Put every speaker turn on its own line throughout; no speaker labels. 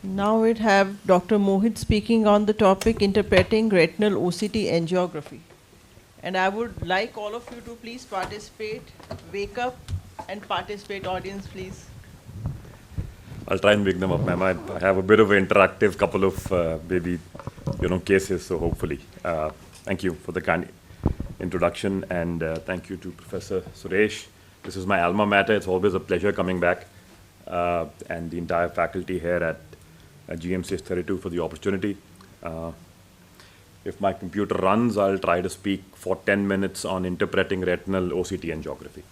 Now we have Dr. Mohit speaking on the topic interpreting retinal OCT angiography. And I would like all of you to please participate, wake up and participate, audience please.
I'll try and wake them up, ma'am. I have a bit of an interactive couple of maybe, cases, so hopefully. Thank you for the kind introduction, and thank you to Professor Suresh. This is my alma mater. It's always a pleasure coming back, and the entire faculty here at GMCH 32 for the opportunity. If my computer runs, I'll try to speak for 10 minutes on interpreting retinal OCT angiography.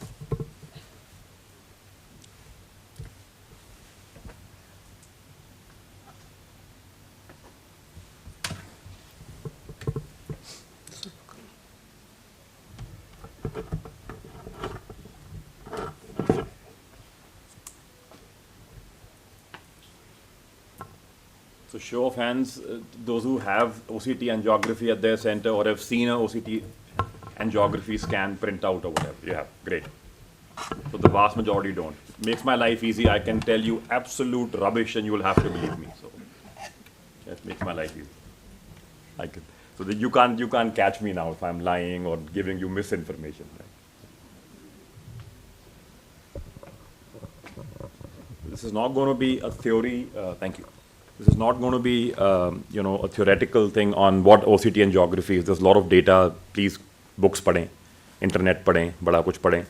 So show of hands, those who have OCT angiography at their center or have seen a OCT angiography scan printout or whatever. Yeah, great. So the vast majority don't. Makes my life easy. I can tell you absolute rubbish and you will have to believe me. So that makes my life easy. I can, so that you can't catch me now if I'm lying or giving you misinformation. Right? This is not going to be a theory. Thank you. This is not going to be, a theoretical thing on what OCT angiography is. There's a lot of data. Please, books padhein, internet padhein, bada kuch padhein.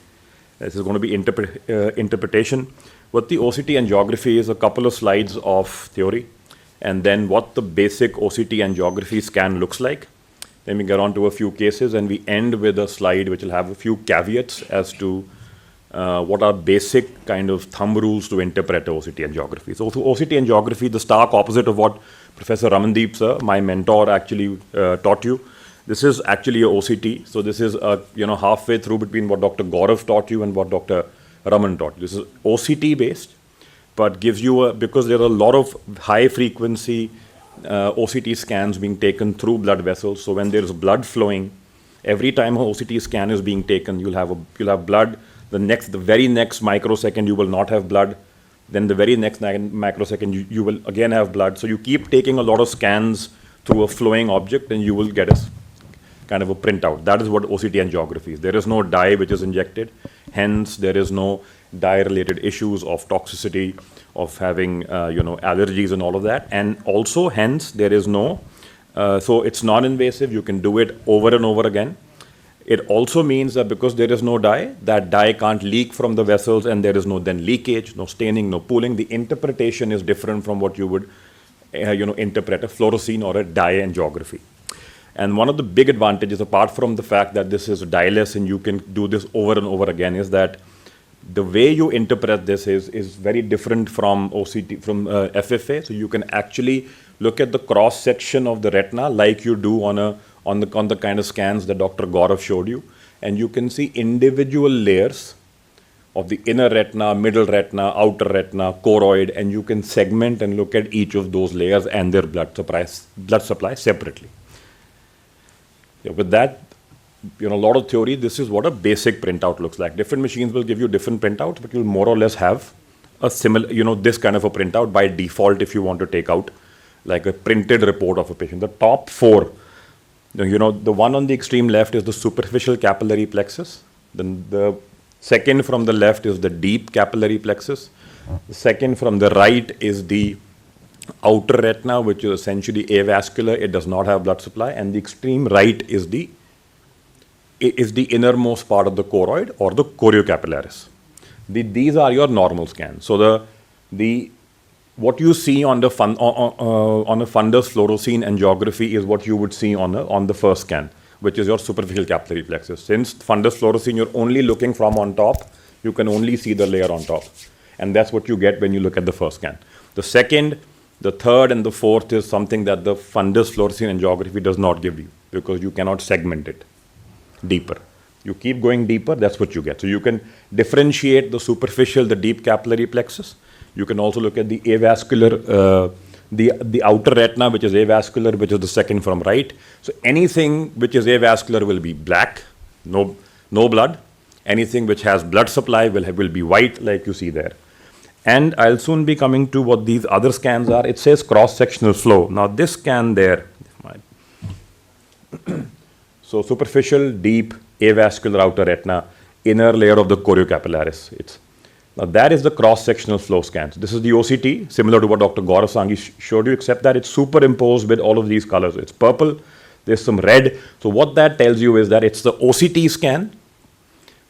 This is going to be interpretation. What the OCT angiography is, a couple of slides of theory, and then what the basic OCT angiography scan looks like. Then we get on to a few cases, and we end with a slide which will have a few caveats as to what are basic kind of thumb rules to interpret OCT angiography. So OCT angiography, the stark opposite of what Professor Ramandeep sir, my mentor, actually taught you. This is actually a OCT. So this is halfway through between what Dr. Gaurav taught you and what Dr. Raman taught you. This is OCT based, but gives you because there are a lot of high frequency OCT scans being taken through blood vessels. So when there is blood flowing, every time an OCT scan is being taken, you'll have blood. The very next microsecond, you will not have blood. Then the very next microsecond, you will again have blood. So you keep taking a lot of scans through a flowing object, and you will get a kind of a printout. That is what OCT angiography is. There is no dye which is injected. Hence, there is no dye-related issues of toxicity, of having allergies and all of that. And also, hence, there is no. So it's non-invasive. You can do it over and over again. It also means that because there is no dye, that dye can't leak from the vessels, and there is no then leakage, no staining, no pooling. The interpretation is different from what you would, interpret a fluorescein or a dye angiography. And one of the big advantages, apart from the fact that this is dye-less and you can do this over and over again, is that the way you interpret this is very different from OCT, from FFA. So you can actually look at the cross section of the retina like you do on the kind of scans that Dr. Gaurav showed you, and you can see individual layers of the inner retina, middle retina, outer retina, choroid, and you can segment and look at each of those layers and their blood supply separately. Yeah, with that, a lot of theory. This is what a basic printout looks like. Different machines will give you different printouts, but you'll more or less have a similar, this kind of a printout by default if you want to take out like a printed report of a patient. The top four. The one on the extreme left is the superficial capillary plexus. Then the second from the left is the deep capillary plexus. The second from the right is the outer retina, which is essentially avascular. It does not have blood supply. And the extreme right is the innermost part of the choroid or the choriocapillaris. These are your normal scans. So what you see on a fundus fluorescein angiography is what you would see on the first scan, which is your superficial capillary plexus. Since fundus fluorescein, you're only looking from on top, you can only see the layer on top. And that's what you get when you look at the first scan. The second, the third, and the fourth is something that the fundus fluorescein angiography does not give you, because you cannot segment it deeper. You keep going deeper, that's what you get. So you can differentiate the superficial, the deep capillary plexus. You can also look at the avascular, the outer retina, which is avascular, which is the second from right. So anything which is avascular will be black, no blood. Anything which has blood supply will be white, like you see there. And I'll soon be coming to what these other scans are. It says cross-sectional flow. Now this scan there, so superficial, deep, avascular outer retina, inner layer of the choriocapillaris. Now that is the cross-sectional flow scans. This is the OCT, similar to what Dr. Gaurav Sanghi showed you, except that it's superimposed with all of these colors. It's purple, there's some red. So what that tells you is that it's the OCT scan,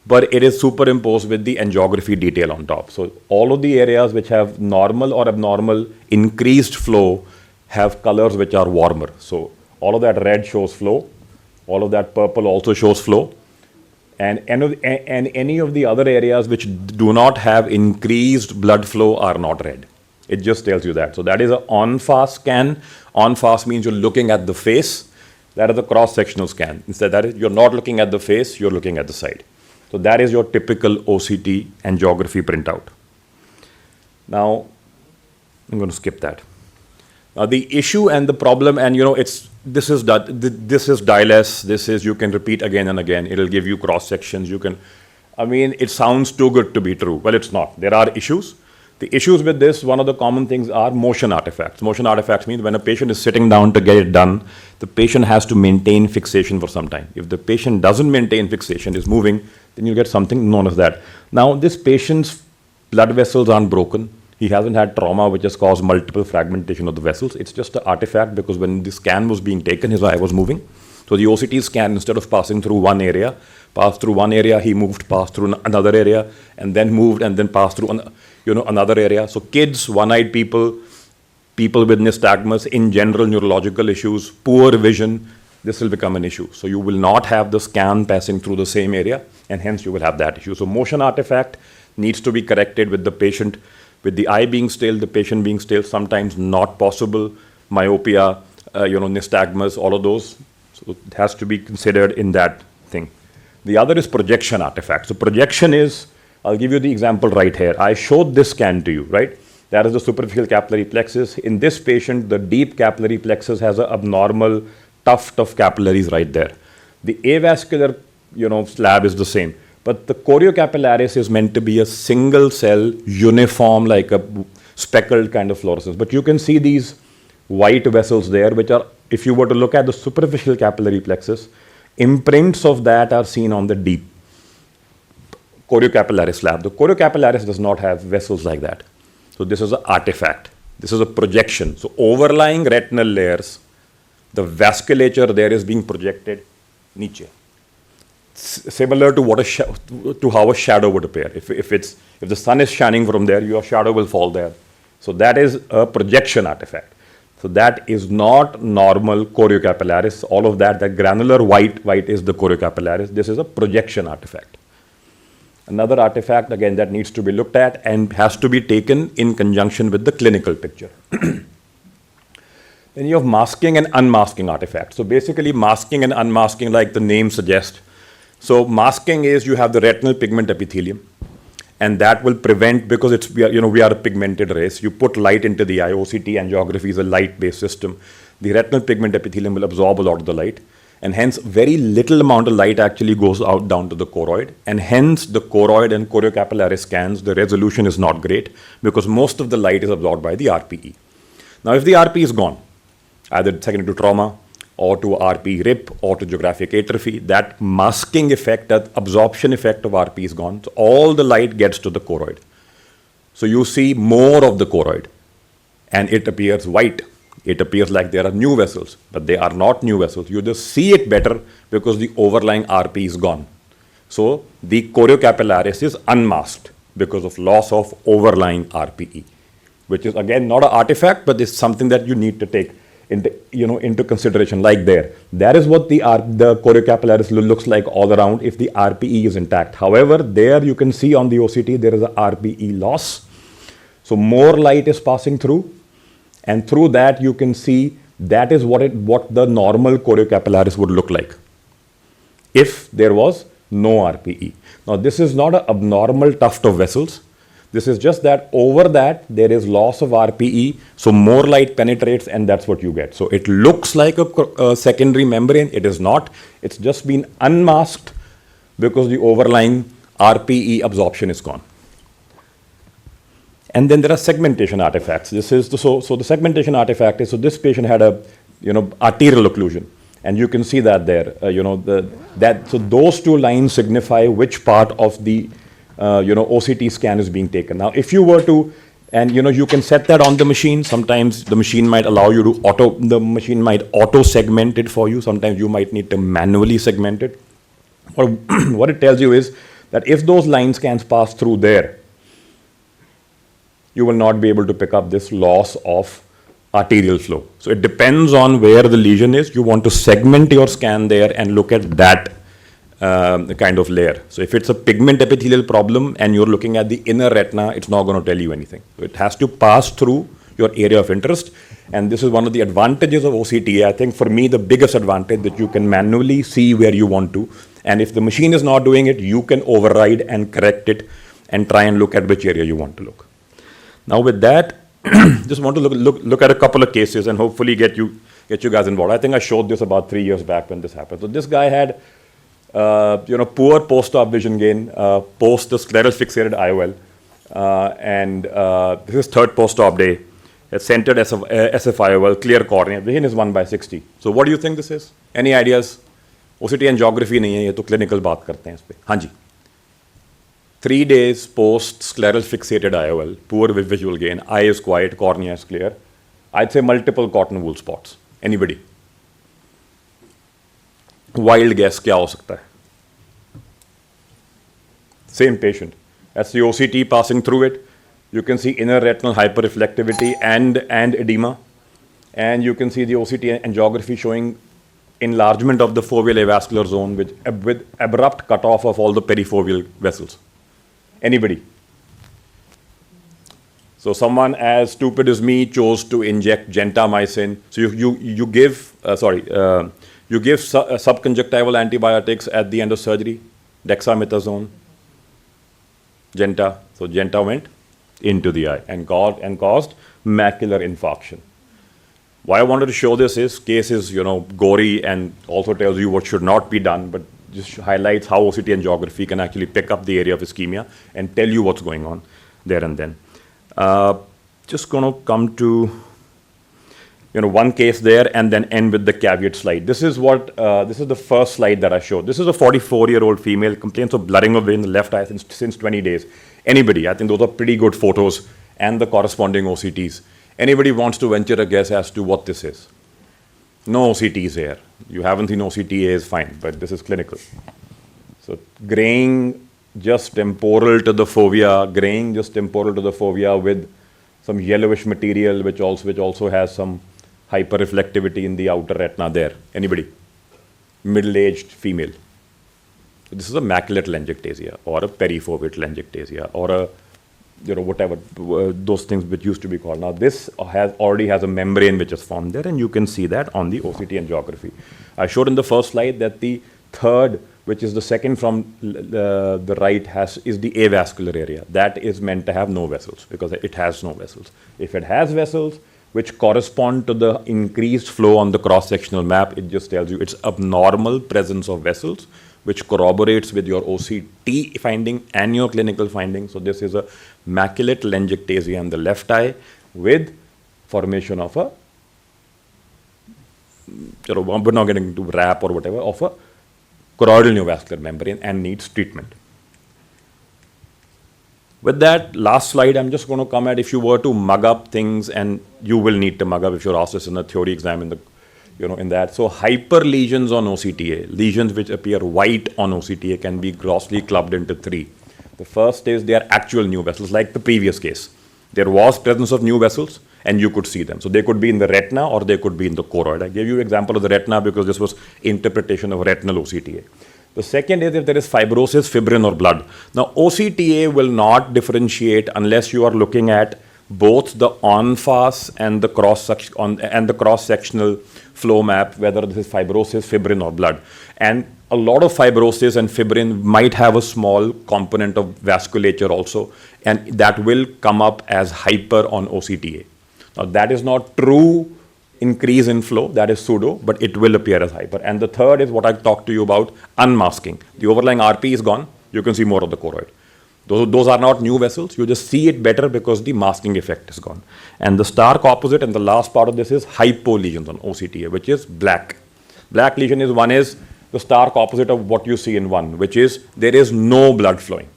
but it is superimposed with the angiography detail on top. So all of the areas which have normal or abnormal increased flow have colors which are warmer. So all of that red shows flow, all of that purple also shows flow, and any of the other areas which do not have increased blood flow are not red. It just tells you that. So that is an on-fast scan. On-fast means you're looking at the face. That is a cross-sectional scan. Instead, that is, you're not looking at the face, you're looking at the side. So that is your typical OCT angiography printout. Now, I'm going to skip that. Now the issue and the problem, and this is DILES, this is, you can repeat again and again, it'll give you cross sections, it sounds too good to be true. Well, it's not. There are issues. The issues with this, one of the common things are motion artifacts. Motion artifacts means when a patient is sitting down to get it done, the patient has to maintain fixation for some time. If the patient doesn't maintain fixation, is moving, then you get something known as that. Now, this patient's blood vessels aren't broken. He hasn't had trauma which has caused multiple fragmentation of the vessels. It's just an artifact because when the scan was being taken, his eye was moving. So the OCT scan, instead of passing through one area, passed through one area, he moved, passed through another area, and then moved, and then passed through another area. So kids, one-eyed people, people with nystagmus, in general neurological issues, poor vision, this will become an issue. So you will not have the scan passing through the same area, and hence you will have that issue. So motion artifact needs to be corrected with the patient, with the eye being still, the patient being still, sometimes not possible, myopia, nystagmus, all of those. So it has to be considered in that thing. The other is projection artifact. So projection is, I'll give you the example right here. I showed this scan to you, right? That is the superficial capillary plexus. In this patient, the deep capillary plexus has an abnormal tuft of capillaries right there. The avascular, slab is the same. But the choriocapillaris is meant to be a single cell, uniform, like a speckled kind of fluorescence. But you can see these white vessels there, which are, if you were to look at the superficial capillary plexus, imprints of that are seen on the deep choriocapillaris slab. The choriocapillaris does not have vessels like that. So this is an artifact. This is a projection. So overlying retinal layers, the vasculature there is being projected niche. Similar to how a shadow would appear. If the sun is shining from there, your shadow will fall there. So that is a projection artifact. So that is not normal choriocapillaris. All of that granular white is the choriocapillaris. This is a projection artifact. Another artifact, again, that needs to be looked at and has to be taken in conjunction with the clinical picture. Then you have masking and unmasking artifacts. So basically masking and unmasking, like the name suggests. So masking is you have the retinal pigment epithelium, and that will prevent, because we are a pigmented race. You put light into the eye. OCT angiography is a light-based system. The retinal pigment epithelium will absorb a lot of the light, and hence very little amount of light actually goes out down to the choroid, and hence the choroid and choriocapillaris scans, the resolution is not great because most of the light is absorbed by the RPE. Now if the RPE is gone, either secondary to trauma or to RP RIP or to geographic atrophy, that masking effect, that absorption effect of RP is gone. So all the light gets to the choroid. So you see more of the choroid and it appears white. It appears like there are new vessels, but they are not new vessels. You just see it better because the overlying RP is gone. So the choriocapillaris is unmasked because of loss of overlying RPE, which is again not an artifact, but it's something that you need to take into consideration, like there. That is what the choriocapillaris looks like all around if the RPE is intact. However, there you can see on the OCT there is a RPE loss. So more light is passing through, and through that you can see that is what the normal choriocapillaris would look like if there was no RPE. Now this is not an abnormal tuft of vessels. This is just that over that there is loss of RPE, so more light penetrates and that's what you get. So it looks like a secondary membrane. It is not. It's just been unmasked because the overlying RPE absorption is gone. And then there are segmentation artifacts. This is so the segmentation artifact is, so this patient had a, arterial occlusion, and you can see that there, so those two lines signify which part of the, OCT scan is being taken. Now, if you were to, and you can set that on the machine. Sometimes the machine might allow you to auto segment it for you. Sometimes you might need to manually segment it. Or what it tells you is that if those line scans pass through there, you will not be able to pick up this loss of arterial flow. So it depends on where the lesion is. You want to segment your scan there and look at that kind of layer. So if it's a pigment epithelial problem and you're looking at the inner retina, it's not going to tell you anything. So it has to pass through your area of interest. And this is one of the advantages of OCTA. I think for me, the biggest advantage that you can manually see where you want to. And if the machine is not doing it, you can override and correct it and try and look at which area you want to look. Now with that, just want to look at a couple of cases and hopefully get you guys involved. I think I showed this about 3 years back when this happened. So this guy had, poor post-op vision gain, post the scleral fixated IOL, and this is third post-op day. It's centered SF-IOL, clear cornea. Vision is 1/60. So what do you think this is? Any ideas? OCT angiography नहीं है, ये तो clinical बात करते हैं इस पे. हाँ जी. 3 days post scleral fixated IOL, poor visual gain, eye is quiet, cornea is clear. I'd say multiple cotton wool spots. Anybody? Wild guess क्या हो सकता है? Same patient. That's the OCT passing through it. You can see inner retinal hyperreflectivity and edema. And you can see the OCT angiography showing enlargement of the foveal avascular zone with abrupt cutoff of all the perifoveal vessels. Anybody? So someone as stupid as me chose to inject gentamicin. So you give subconjunctival antibiotics at the end of surgery, dexamethasone, Genta. So Genta went into the eye and caused macular infarction. Why I wanted to show this is case is gory and also tells you what should not be done, but just highlights how OCT angiography can actually pick up the area of ischemia and tell you what's going on there and then. Just going to come to one case there and then end with the caveat slide. This is the first slide that I showed. This is a 44-year-old female, complains of blurring of vision in the left eye since 20 days. Anybody? I think those are pretty good photos and the corresponding OCTs. Anybody wants to venture a guess as to what this is? No OCTs here. You haven't seen OCTA is fine, but this is clinical. So graying just temporal to the fovea, with some yellowish material which also has some hyperreflectivity in the outer retina there. Anybody? Middle-aged female. So this is a macular telangiectasia or a perifoveal telangiectasia or a whatever those things which used to be called. Now this already has a membrane which is formed there, and you can see that on the OCT angiography. I showed in the first slide that the third, which is the second from the right, is the avascular area. That is meant to have no vessels because it has no vessels. If it has vessels which correspond to the increased flow on the cross-sectional map, it just tells you it's abnormal presence of vessels, which corroborates with your OCT finding and your clinical finding. So this is a macular telangiectasia in the left eye with formation of a, we're not getting into wrap or whatever, of a choroidal neovascular membrane and needs treatment. With that last slide, I'm just going to come at if you were to mug up things, and you will need to mug up if you're asked this in a theory exam in that. So hyper lesions on OCTA, lesions which appear white on OCTA, can be grossly clubbed into 3. The first is they are actual new vessels, like the previous case. There was presence of new vessels and you could see them. So they could be in the retina or they could be in the choroid. I gave you an example of the retina because this was interpretation of retinal OCTA. The second is if there is fibrosis, fibrin or blood. Now OCTA will not differentiate unless you are looking at both the en face and the cross-sectional flow map, whether this is fibrosis, fibrin or blood. And a lot of fibrosis and fibrin might have a small component of vasculature also, and that will come up as hyper on OCTA. Now that is not true increase in flow, that is pseudo, but it will appear as hyper. And the third is what I talked to you about, unmasking. The overlying RP is gone, you can see more of the choroid. Those are not new vessels. You just see it better because the masking effect is gone. And the stark opposite, and the last part of this is hypo lesions on OCTA, which is black. Black lesion is the stark opposite of what you see in one, which is there is no blood flowing.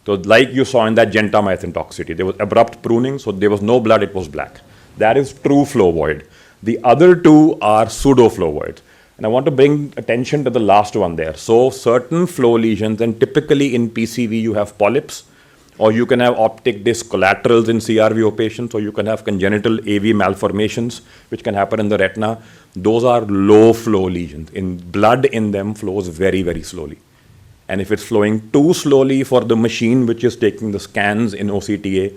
So like you saw in that gentamicin toxicity, there was abrupt pruning, so there was no blood, it was black. That is true flow void. The other two are pseudo flow voids. And I want to bring attention to the last one there. So certain flow lesions, and typically in PCV you have polyps, or you can have optic disc collaterals in CRVO patients, or you can have congenital AV malformations, which can happen in the retina. Those are low flow lesions. Blood in them flows very, very slowly. And if it's flowing too slowly for the machine which is taking the scans in OCTA,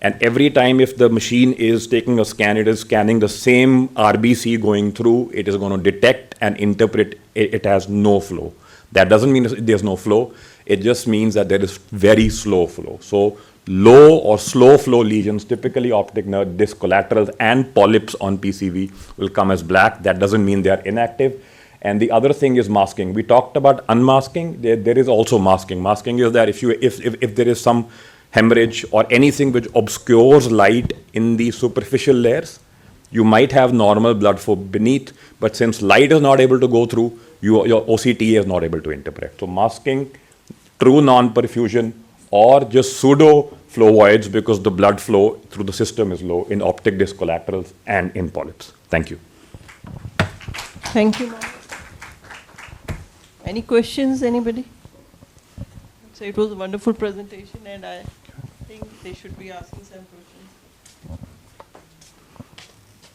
and every time if the machine is taking a scan, it is scanning the same RBC going through, it is going to detect and interpret it has no flow. That doesn't mean there's no flow. It just means that there is very slow flow. So low or slow flow lesions, typically optic nerve disc collaterals and polyps on PCV will come as black. That doesn't mean they are inactive. And the other thing is masking. We talked about unmasking. There is also masking. Masking is that if there is some hemorrhage or anything which obscures light in the superficial layers, you might have normal blood flow beneath, but since light is not able to go through, your OCTA is not able to interpret. So masking, true non-perfusion, or just pseudo flow voids because the blood flow through the system is low in optic disc collaterals and in polyps. Thank you.
Thank you, Mohit. Any questions, anybody? So it was a wonderful presentation, and I think they should be asking some questions.